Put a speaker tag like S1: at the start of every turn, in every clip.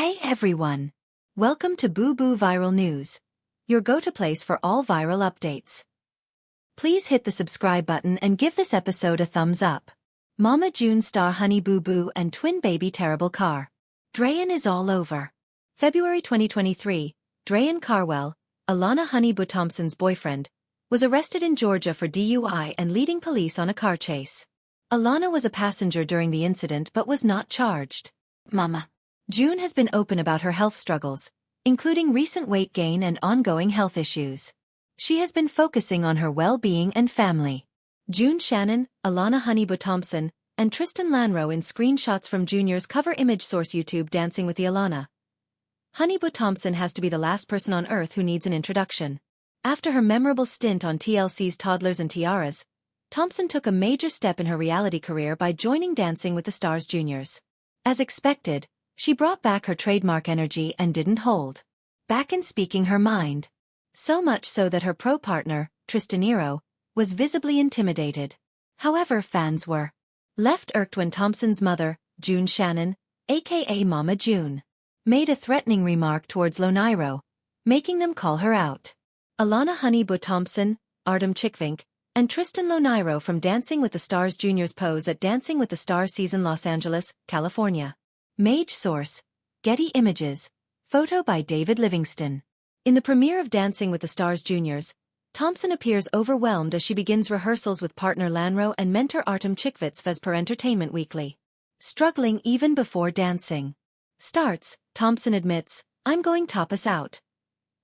S1: Hey everyone! Welcome to BooBoo Viral News, your go-to place for all viral updates. Please hit the subscribe button and give this episode a thumbs up. Mama June star Honey Boo Boo and twin baby terrible car. Dralin is all over. February 2023, Dralin Carwell, Alana Thompson's boyfriend, was arrested in Georgia for DUI and leading police on a car chase. Alana was a passenger during the incident but was not charged. Mama June has been open about her health struggles, including recent weight gain and ongoing health issues. She has been focusing on her well-being and family. June Shannon, Alana Thompson, and Tristan Lanro in screenshots from Junior's cover image source YouTube Dancing with the Alana. Thompson has to be the last person on earth who needs an introduction. After her memorable stint on TLC's Toddlers and Tiaras, Thompson took a major step in her reality career by joining Dancing with the Stars Juniors. As expected, she brought back her trademark energy and didn't hold back in speaking her mind. So much so that her pro-partner, Tristan, was visibly intimidated. However, fans were left irked when Thompson's mother, June Shannon, aka Mama June, made a threatening remark towards Loniro, making them call her out. Alana Thompson, Artem Chickvink, and Tristan Loniro from Dancing with the Stars Juniors pose at Dancing with the Stars season Los Angeles, California. Mage source, Getty Images, photo by David Livingston. In the premiere of Dancing with the Stars Juniors, Thompson appears overwhelmed as she begins rehearsals with partner Lanro and mentor Artem Chickvits as per Entertainment Weekly. Struggling even before dancing starts, Thompson admits, "I'm going top us out,"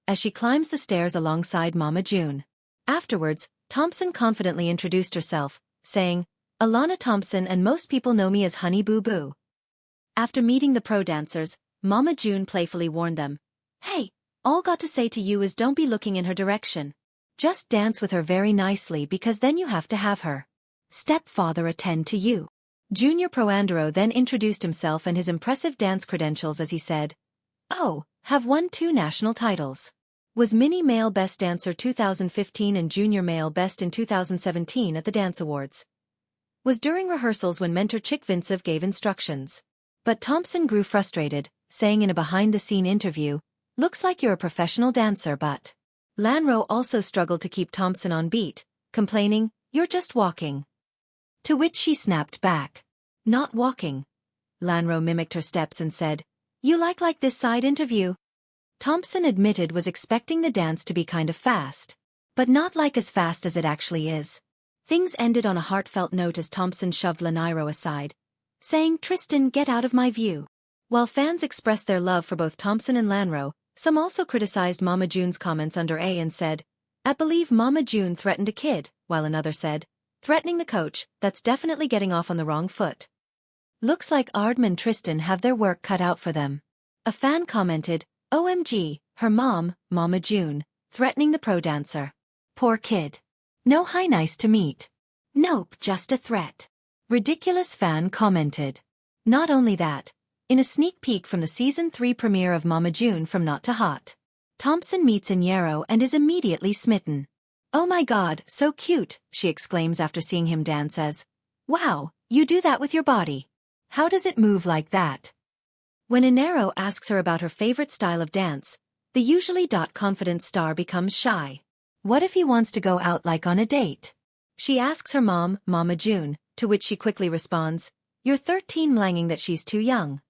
S1: as she climbs the stairs alongside Mama June. Afterwards, Thompson confidently introduced herself, saying, "Alana Thompson and most people know me as Honey Boo Boo." After meeting the pro dancers, Mama June playfully warned them, "Hey, all got to say to you is don't be looking in her direction. Just dance with her very nicely because then you have to have her stepfather attend to you." Junior Proandero then introduced himself and his impressive dance credentials as he said, "Oh, have won 2 national titles. Was Mini Male Best Dancer 2015 and Junior Male Best in 2017 at the Dance Awards. Was during rehearsals when mentor Chick Vincent gave instructions." But Thompson grew frustrated, saying in a behind-the-scene interview, "Looks like you're a professional dancer but..." Lanro also struggled to keep Thompson on beat, complaining, "You're just walking." To which she snapped back, "Not walking." Lanro mimicked her steps and said, "You like this side interview?" Thompson admitted was expecting the dance to be kind of fast, but not like as fast as it actually is. Things ended on a heartfelt note as Thompson shoved Laniro aside, saying, "Tristan, get out of my view." While fans expressed their love for both Thompson and Lanro, some also criticized Mama June's comments under A and said, "I believe Mama June threatened a kid," while another said, "Threatening the coach, that's definitely getting off on the wrong foot. Looks like Artem and Tristan have their work cut out for them." A fan commented, "OMG, her mom, Mama June, threatening the pro dancer. Poor kid. No hi nice to meet. Nope, just a threat." Ridiculous fan commented. Not only that, in a sneak peek from the Season 3 premiere of Mama June from Not to Hot, Thompson meets Iñárritu and is immediately smitten. "Oh my god, so cute," she exclaims after seeing him dance as, "Wow, you do that with your body. How does it move like that?" When Iñárritu asks her about her favorite style of dance, the usually confident star becomes shy. What if he wants to go out like on a date? She asks her mom, Mama June, to which she quickly responds, "You're 13 mlanging that she's too young."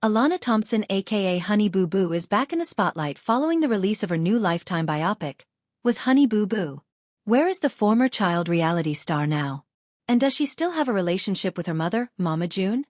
S1: Alana Thompson aka Honey Boo Boo is back in the spotlight following the release of her new Lifetime biopic, Was Honey Boo Boo. Where is the former child reality star now? And does she still have a relationship with her mother, Mama June?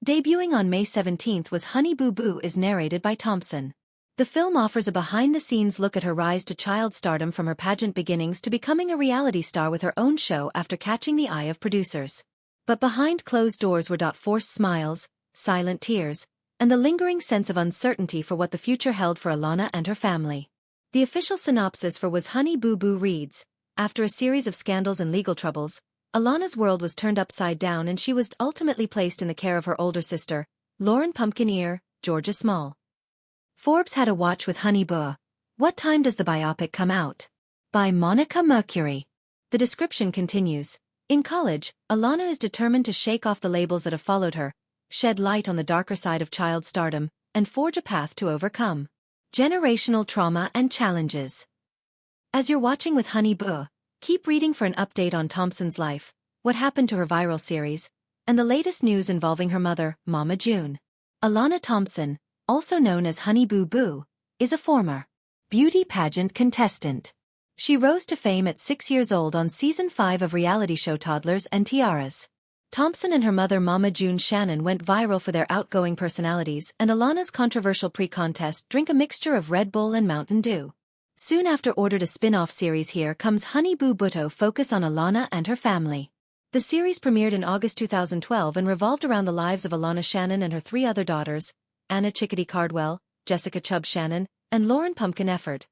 S1: Debuting on May 17th, Was Honey Boo Boo is narrated by Thompson. The film offers a behind-the-scenes look at her rise to child stardom from her pageant beginnings to becoming a reality star with her own show after catching the eye of producers. But behind closed doors were forced smiles, silent tears, and the lingering sense of uncertainty for what the future held for Alana and her family. The official synopsis for Was Honey Boo Boo reads, after a series of scandals and legal troubles, Alana's world was turned upside down and she was ultimately placed in the care of her older sister, Lauren Pumpkin Ear, Georgia Small. Forbes had a watch with Honey Boo. What time does the biopic come out? By Monica Mercury. The description continues. In college, Alana is determined to shake off the labels that have followed her, shed light on the darker side of child stardom, and forge a path to overcome generational trauma and challenges. As you're watching with Honey Boo, keep reading for an update on Thompson's life, what happened to her viral series, and the latest news involving her mother, Mama June. Alana Thompson, also known as Honey Boo Boo, is a former beauty pageant contestant. She rose to fame at 6 years old on Season 5 of reality show Toddlers and Tiaras. Thompson and her mother Mama June Shannon went viral for their outgoing personalities, and Alana's controversial pre-contest drink a mixture of Red Bull and Mountain Dew. Soon after ordered a spin-off series Here Comes Honey Boo Boo focus on Alana and her family. The series premiered in August 2012 and revolved around the lives of Alana Shannon and her 3 other daughters, Anna Chickadee Cardwell, Jessica Chubb Shannon, and Lauren Pumpkin Efford.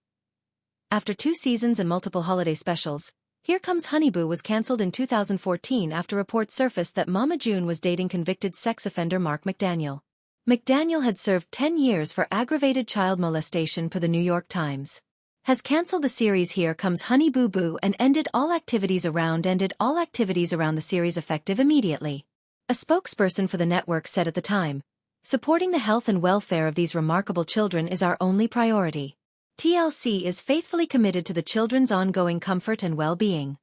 S1: After 2 seasons and multiple holiday specials, Here Comes Honey Boo was cancelled in 2014 after reports surfaced that Mama June was dating convicted sex offender Mark McDaniel. McDaniel had served 10 years for aggravated child molestation per the New York Times. Has cancelled the series Here Comes Honey Boo Boo and ended all activities around the series effective immediately. A spokesperson for the network said at the time, "Supporting the health and welfare of these remarkable children is our only priority. TLC is faithfully committed to the children's ongoing comfort and well-being."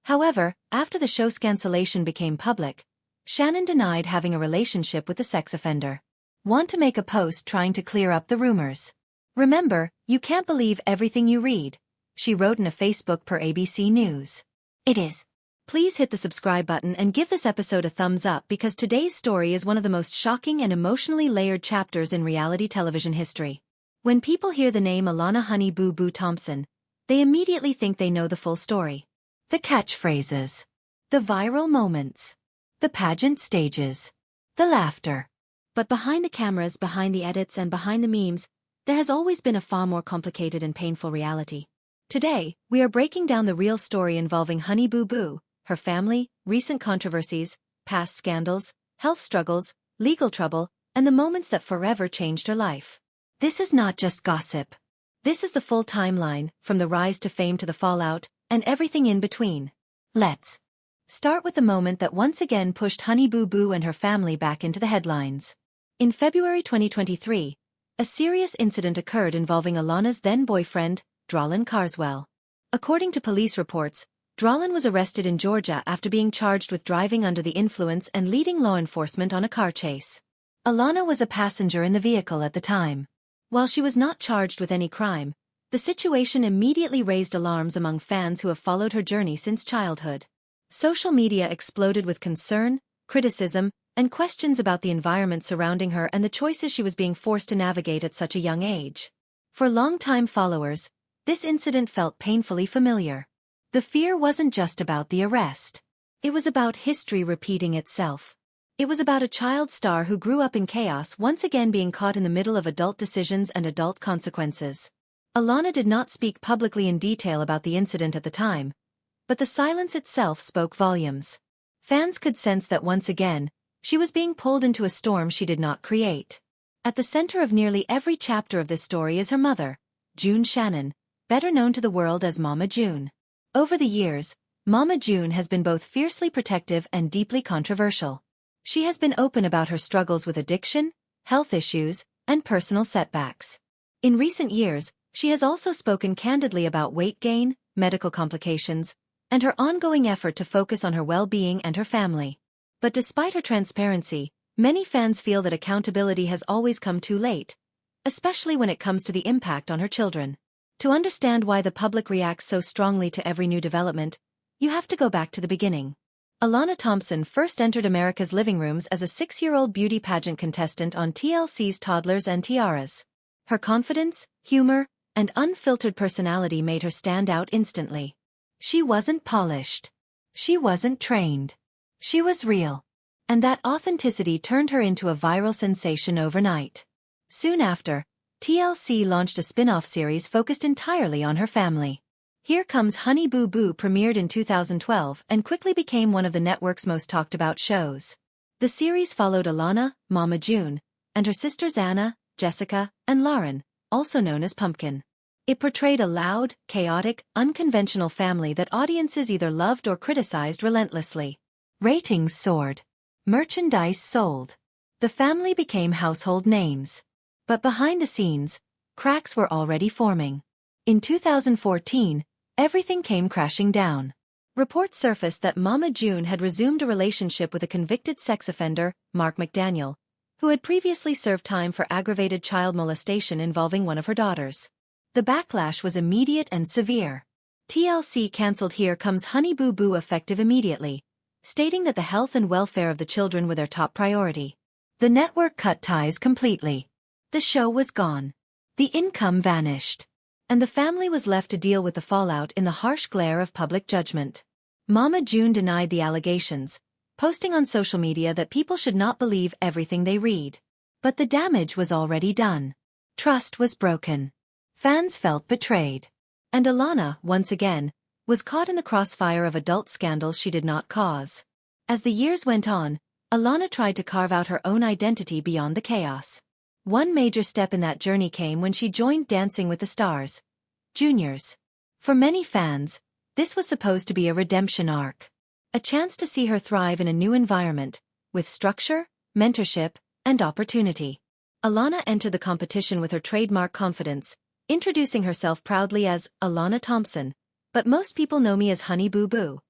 S1: However, after the show's cancellation became public, Shannon denied having a relationship with the sex offender. Want to make a post trying to clear up the rumors? Remember, you can't believe everything you read, she wrote in a Facebook per ABC News. It is. Please hit the subscribe button and give this episode a thumbs up because today's story is one of the most shocking and emotionally layered chapters in reality television history. When people hear the name Alana Honey Boo Boo Thompson, they immediately think they know the full story. The catchphrases, the viral moments, the pageant stages, the laughter. But behind the cameras, behind the edits, and behind the memes, there has always been a far more complicated and painful reality. Today, we are breaking down the real story involving Honey Boo Boo, her family, recent controversies, past scandals, health struggles, legal trouble, and the moments that forever changed her life. This is not just gossip. This is the full timeline, from the rise to fame to the fallout, and everything in between. Let's start with the moment that once again pushed Honey Boo Boo and her family back into the headlines. In February 2023, a serious incident occurred involving Alana's then-boyfriend, Dralin Carswell. According to police reports, Dralin was arrested in Georgia after being charged with driving under the influence and leading law enforcement on a car chase. Alana was a passenger in the vehicle at the time. While she was not charged with any crime, the situation immediately raised alarms among fans who have followed her journey since childhood. Social media exploded with concern, criticism, and questions about the environment surrounding her and the choices she was being forced to navigate at such a young age. For longtime followers, this incident felt painfully familiar. The fear wasn't just about the arrest. It was about history repeating itself. It was about a child star who grew up in chaos once again being caught in the middle of adult decisions and adult consequences. Alana did not speak publicly in detail about the incident at the time, but the silence itself spoke volumes. Fans could sense that once again, she was being pulled into a storm she did not create. At the center of nearly every chapter of this story is her mother, June Shannon, better known to the world as Mama June. Over the years, Mama June has been both fiercely protective and deeply controversial. She has been open about her struggles with addiction, health issues, and personal setbacks. In recent years, she has also spoken candidly about weight gain, medical complications, and her ongoing effort to focus on her well-being and her family. But despite her transparency, many fans feel that accountability has always come too late, especially when it comes to the impact on her children. To understand why the public reacts so strongly to every new development, you have to go back to the beginning. Alana Thompson first entered America's living rooms as a 6-year-old beauty pageant contestant on TLC's Toddlers and Tiaras. Her confidence, humor, and unfiltered personality made her stand out instantly. She wasn't polished. She wasn't trained. She was real. And that authenticity turned her into a viral sensation overnight. Soon after, TLC launched a spin-off series focused entirely on her family. Here Comes Honey Boo Boo premiered in 2012 and quickly became one of the network's most talked-about shows. The series followed Alana, Mama June, and her sisters Anna, Jessica, and Lauren, also known as Pumpkin. It portrayed a loud, chaotic, unconventional family that audiences either loved or criticized relentlessly. Ratings soared. Merchandise sold. The family became household names. But behind the scenes, cracks were already forming. In 2014, everything came crashing down. Reports surfaced that Mama June had resumed a relationship with a convicted sex offender, Mark McDaniel, who had previously served time for aggravated child molestation involving one of her daughters. The backlash was immediate and severe. TLC cancelled Here Comes Honey Boo Boo effective immediately, stating that the health and welfare of the children were their top priority. The network cut ties completely. The show was gone. The income vanished. And the family was left to deal with the fallout in the harsh glare of public judgment. Mama June denied the allegations, posting on social media that people should not believe everything they read. But the damage was already done. Trust was broken. Fans felt betrayed. And Alana, once again, was caught in the crossfire of adult scandals she did not cause. As the years went on, Alana tried to carve out her own identity beyond the chaos. One major step in that journey came when she joined Dancing with the Stars Juniors. For many fans, this was supposed to be a redemption arc. A chance to see her thrive in a new environment, with structure, mentorship, and opportunity. Alana entered the competition with her trademark confidence, introducing herself proudly as Alana Thompson, but most people know me as Honey Boo Boo.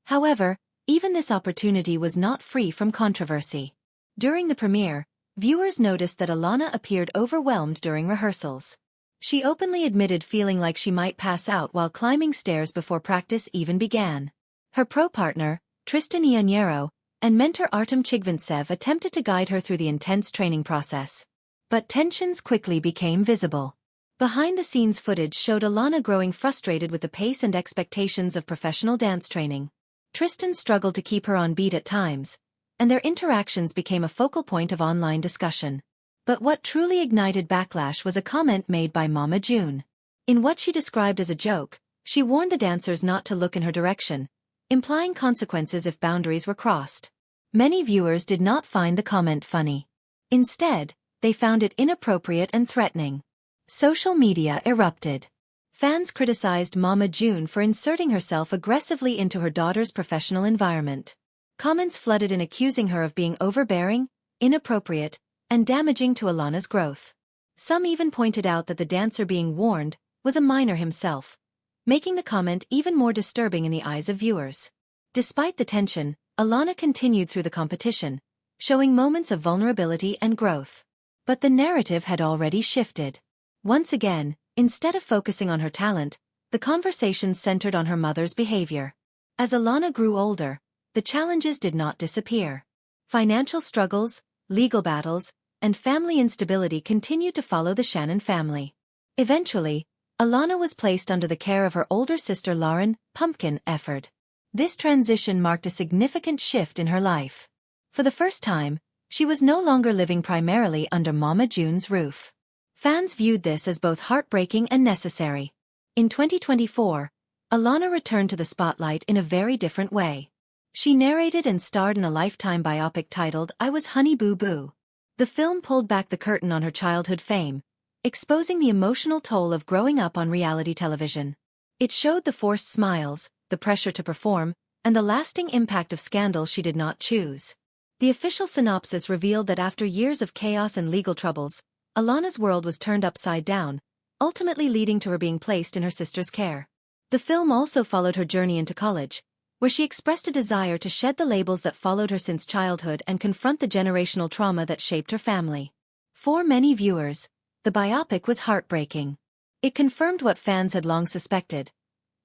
S1: However, even this opportunity was not free from controversy. During the premiere, viewers noticed that Alana appeared overwhelmed during rehearsals. She openly admitted feeling like she might pass out while climbing stairs before practice even began. Her pro partner, Tristan Ianero, and mentor Artem Chigvintsev attempted to guide her through the intense training process. But tensions quickly became visible. Behind-the-scenes footage showed Alana growing frustrated with the pace and expectations of professional dance training. Tristan struggled to keep her on beat at times, and their interactions became a focal point of online discussion. But what truly ignited backlash was a comment made by Mama June. In what she described as a joke, she warned the dancers not to look in her direction, implying consequences if boundaries were crossed. Many viewers did not find the comment funny. Instead, they found it inappropriate and threatening. Social media erupted. Fans criticized Mama June for inserting herself aggressively into her daughter's professional environment. Comments flooded in accusing her of being overbearing, inappropriate, and damaging to Alana's growth. Some even pointed out that the dancer being warned was a minor himself, making the comment even more disturbing in the eyes of viewers. Despite the tension, Alana continued through the competition, showing moments of vulnerability and growth. But the narrative had already shifted. Once again, instead of focusing on her talent, the conversation centered on her mother's behavior. As Alana grew older, the challenges did not disappear. Financial struggles, legal battles, and family instability continued to follow the Shannon family. Eventually, Alana was placed under the care of her older sister Lauren, Pumpkin Efford. This transition marked a significant shift in her life. For the first time, she was no longer living primarily under Mama June's roof. Fans viewed this as both heartbreaking and necessary. In 2024, Alana returned to the spotlight in a very different way. She narrated and starred in a Lifetime biopic titled I Was Honey Boo Boo. The film pulled back the curtain on her childhood fame, exposing the emotional toll of growing up on reality television. It showed the forced smiles, the pressure to perform, and the lasting impact of scandals she did not choose. The official synopsis revealed that after years of chaos and legal troubles, Alana's world was turned upside down, ultimately leading to her being placed in her sister's care. The film also followed her journey into college, where she expressed a desire to shed the labels that followed her since childhood and confront the generational trauma that shaped her family. For many viewers, the biopic was heartbreaking. It confirmed what fans had long suspected.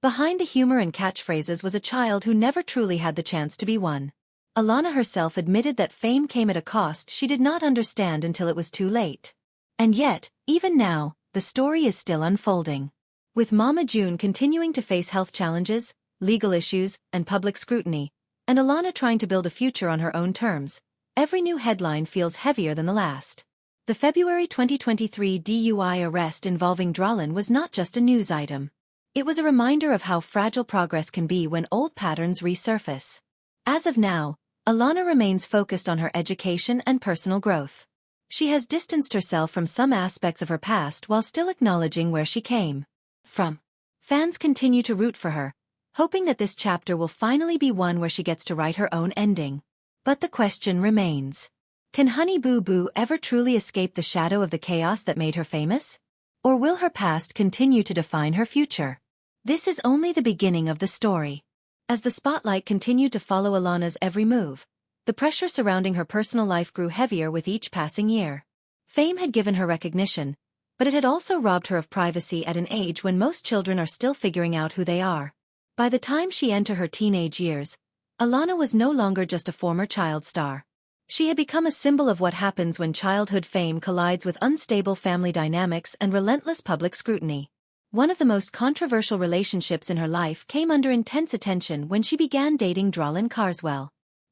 S1: Behind the humor and catchphrases was a child who never truly had the chance to be one. Alana herself admitted that fame came at a cost she did not understand until it was too late. And yet, even now, the story is still unfolding. With Mama June continuing to face health challenges, legal issues, and public scrutiny, and Alana trying to build a future on her own terms, every new headline feels heavier than the last. The February 2023 DUI arrest involving Dralin was not just a news item. It was a reminder of how fragile progress can be when old patterns resurface. As of now, Alana remains focused on her education and personal growth. She has distanced herself from some aspects of her past while still acknowledging where she came from. Fans continue to root for her, hoping that this chapter will finally be one where she gets to write her own ending. But the question remains. Can Honey Boo Boo ever truly escape the shadow of the chaos that made her famous? Or will her past continue to define her future? This is only the beginning of the story. As the spotlight continued to follow Alana's every move, the pressure surrounding her personal life grew heavier with each passing year. Fame had given her recognition, but it had also robbed her of privacy at an age when most children are still figuring out who they are. By the time she entered her teenage years, Alana was no longer just a former child star. She had become a symbol of what happens when childhood fame collides with unstable family dynamics and relentless public scrutiny. One of the most controversial relationships in her life came under intense attention when she began dating Dralin.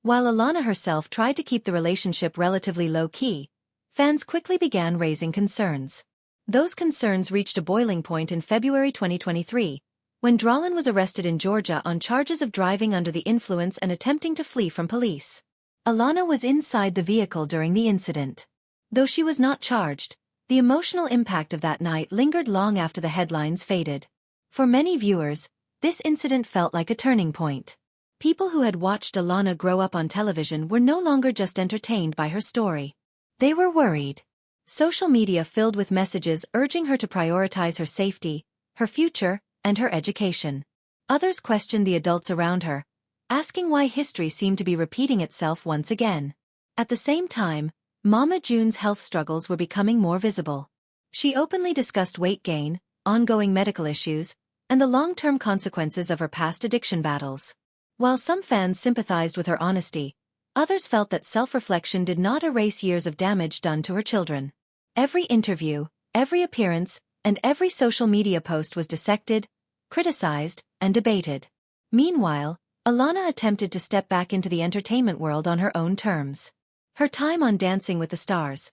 S1: While Alana herself tried to keep the relationship relatively low-key, fans quickly began raising concerns. Those concerns reached a boiling point in February 2023, when Dralin was arrested in Georgia on charges of driving under the influence and attempting to flee from police. Alana was inside the vehicle during the incident. Though she was not charged, the emotional impact of that night lingered long after the headlines faded. For many viewers, this incident felt like a turning point. People who had watched Alana grow up on television were no longer just entertained by her story. They were worried. Social media filled with messages urging her to prioritize her safety, her future, and her education. Others questioned the adults around her, asking why history seemed to be repeating itself once again. At the same time, Mama June's health struggles were becoming more visible. She openly discussed weight gain, ongoing medical issues, and the long-term consequences of her past addiction battles. While some fans sympathized with her honesty, others felt that self-reflection did not erase years of damage done to her children. Every interview, every appearance, and every social media post was dissected, criticized, and debated. Meanwhile, Alana attempted to step back into the entertainment world on her own terms. Her time on Dancing with the Stars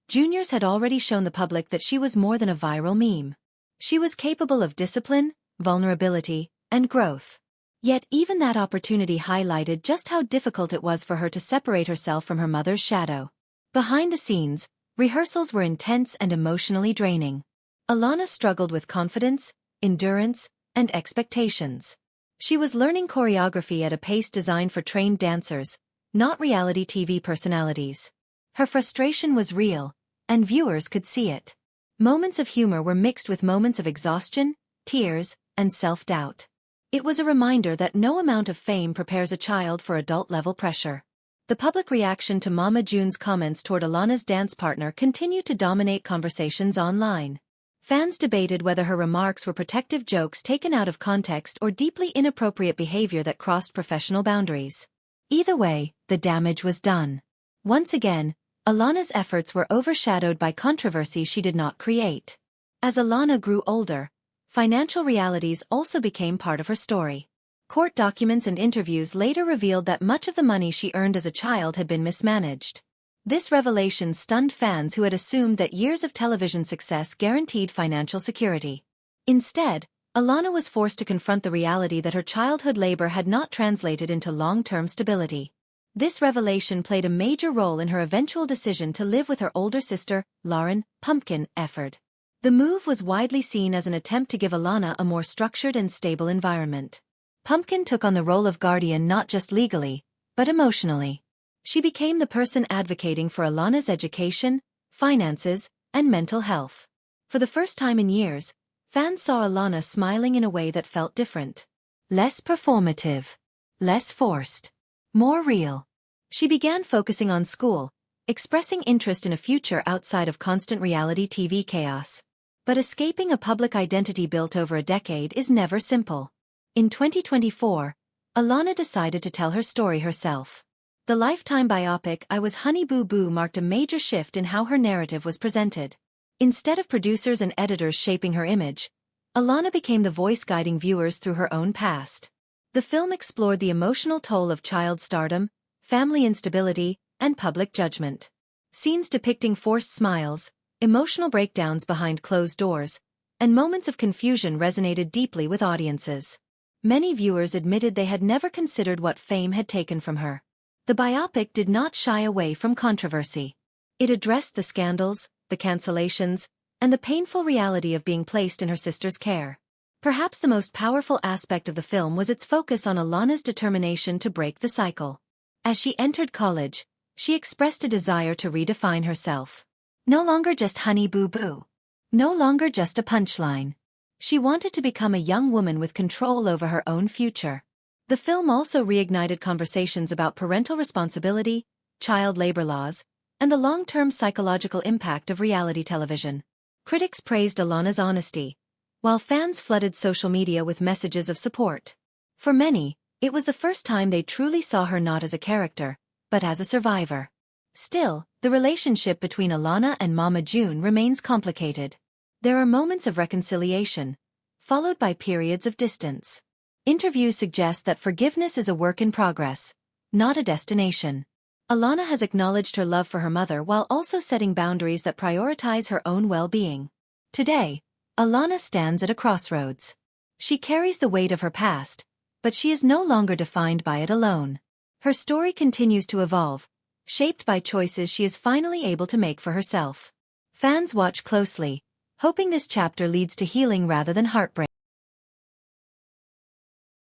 S1: Juniors had already shown the public that she was more than a viral meme. She was capable of discipline, vulnerability, and growth. Yet even that opportunity highlighted just how difficult it was for her to separate herself from her mother's shadow. Behind the scenes, rehearsals were intense and emotionally draining. Alana struggled with confidence, endurance, and expectations. She was learning choreography at a pace designed for trained dancers, not reality TV personalities. Her frustration was real, and viewers could see it. Moments of humor were mixed with moments of exhaustion, tears, and self-doubt. It was a reminder that no amount of fame prepares a child for adult-level pressure. The public reaction to Mama June's comments toward Alana's dance partner continued to dominate conversations online. Fans debated whether her remarks were protective jokes taken out of context or deeply inappropriate behavior that crossed professional boundaries. Either way, the damage was done. Once again, Alana's efforts were overshadowed by controversy she did not create. As Alana grew older, financial realities also became part of her story. Court documents and interviews later revealed that much of the money she earned as a child had been mismanaged. This revelation stunned fans who had assumed that years of television success guaranteed financial security. Instead, Alana was forced to confront the reality that her childhood labor had not translated into long-term stability. This revelation played a major role in her eventual decision to live with her older sister, Lauren "Pumpkin" Efford. The move was widely seen as an attempt to give Alana a more structured and stable environment. Pumpkin took on the role of guardian not just legally, but emotionally. She became the person advocating for Alana's education, finances, and mental health. For the first time in years, fans saw Alana smiling in a way that felt different. Less performative. Less forced. More real. She began focusing on school, expressing interest in a future outside of constant reality TV chaos. But escaping a public identity built over a decade is never simple. In 2024, Alana decided to tell her story herself. The Lifetime biopic I Was Honey Boo Boo marked a major shift in how her narrative was presented. Instead of producers and editors shaping her image, Alana became the voice guiding viewers through her own past. The film explored the emotional toll of child stardom, family instability, and public judgment. Scenes depicting forced smiles, emotional breakdowns behind closed doors, and moments of confusion resonated deeply with audiences. Many viewers admitted they had never considered what fame had taken from her. The biopic did not shy away from controversy. It addressed the scandals, the cancellations, and the painful reality of being placed in her sister's care. Perhaps the most powerful aspect of the film was its focus on Alana's determination to break the cycle. As she entered college, she expressed a desire to redefine herself. No longer just Honey Boo Boo. No longer just a punchline. She wanted to become a young woman with control over her own future. The film also reignited conversations about parental responsibility, child labor laws, and the long-term psychological impact of reality television. Critics praised Alana's honesty, while fans flooded social media with messages of support. For many, it was the first time they truly saw her not as a character, but as a survivor. Still, the relationship between Alana and Mama June remains complicated. There are moments of reconciliation, followed by periods of distance. Interviews suggest that forgiveness is a work in progress, not a destination. Alana has acknowledged her love for her mother while also setting boundaries that prioritize her own well-being. Today, Alana stands at a crossroads. She carries the weight of her past, but she is no longer defined by it alone. Her story continues to evolve, shaped by choices she is finally able to make for herself. Fans watch closely, hoping this chapter leads to healing rather than heartbreak.